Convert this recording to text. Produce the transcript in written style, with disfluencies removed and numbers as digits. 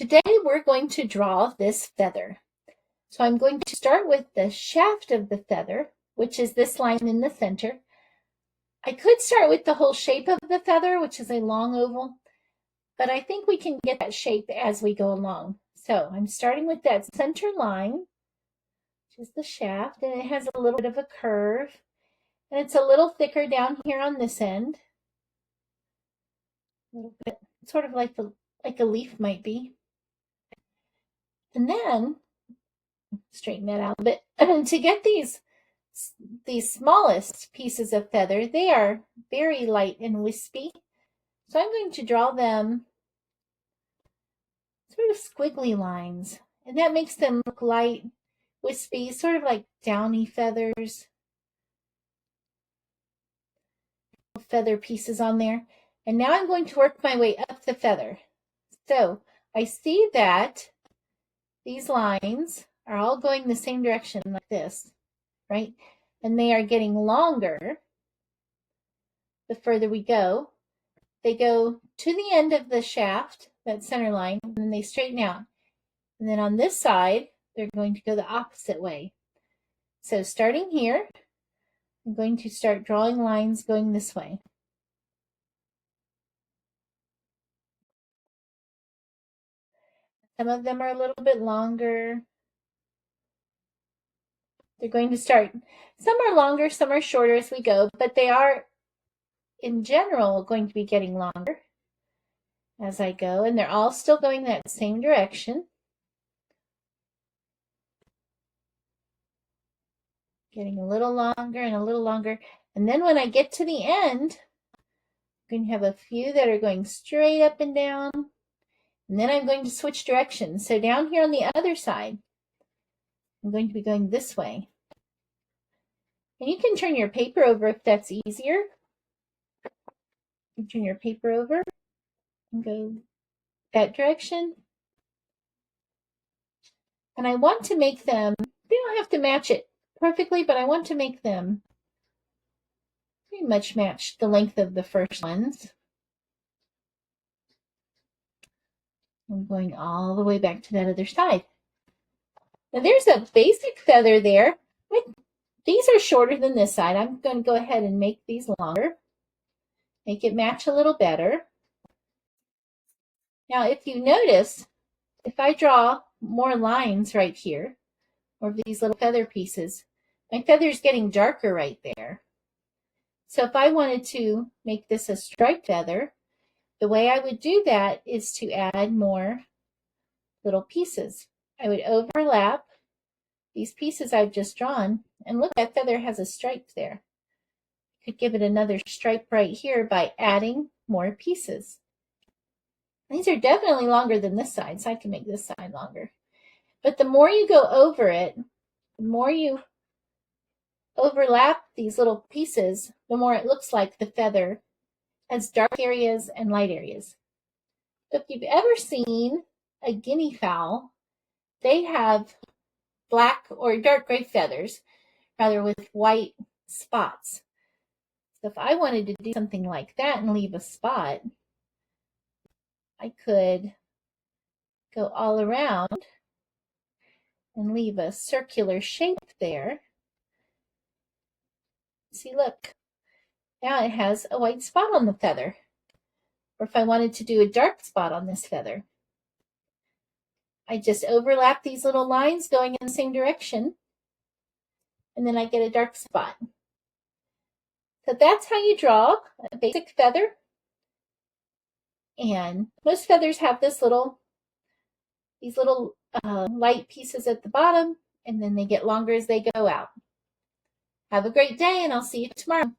Today we're going to draw this feather. So I'm going to start with the shaft of the feather, which is this line in the center. I could start with the whole shape of the feather, which is a long oval, but I think we can get that shape as we go along. So I'm starting with that center line, which is the shaft, and it has a little bit of a curve, and it's a little thicker down here on this end. A little bit, sort of like a leaf might be. And then straighten that out a bit. And to get these smallest pieces of feather, they are very light and wispy. So I'm going to draw them sort of squiggly lines. And that makes them look light, wispy, sort of like downy feathers. Feather pieces on there. And now I'm going to work my way up the feather. So I see that these lines are all going the same direction like this, right? And they are getting longer the further we go. They go to the end of the shaft, that center line, and then they straighten out. And then on this side, they're going to go the opposite way. So starting here, I'm going to start drawing lines going this way. Some of them are a little bit longer. They're going to start, some are longer, some are shorter as we go, but they are, in general, going to be getting longer as I go, and they're all still going that same direction. Getting a little longer and a little longer. And then when I get to the end, I'm going to have a few that are going straight up and down. And then I'm going to switch directions. So down here on the other side, I'm going to be going this way. And you can turn your paper over if that's easier. You turn your paper over and go that direction. And I want to make them, they don't have to match it perfectly, but I want to make them pretty much match the length of the first ones. I'm going all the way back to that other side. Now there's a basic feather there. These are shorter than this side. I'm going to go ahead and make these longer. Make it match a little better. Now if you notice, if I draw more lines right here, or these little feather pieces, my feather is getting darker right there. So if I wanted to make this a striped feather, the way I would do that is to add more little pieces. I would overlap these pieces I've just drawn, and look, that feather has a stripe there. Could give it another stripe right here by adding more pieces. These are definitely longer than this side, so I can make this side longer. But the more you go over it, the more you overlap these little pieces, the more it looks like the feather has dark areas and light areas. If you've ever seen a guinea fowl, they have black or dark gray feathers, rather with white spots. So if I wanted to do something like that and leave a spot, I could go all around and leave a circular shape there. See, look, now it has a white spot on the feather. Or if I wanted to do a dark spot on this feather, I just overlap these little lines going in the same direction, and then I get a dark spot. So that's how you draw a basic feather. And most feathers have these little light pieces at the bottom, and then they get longer as they go out. Have a great day, and I'll see you tomorrow.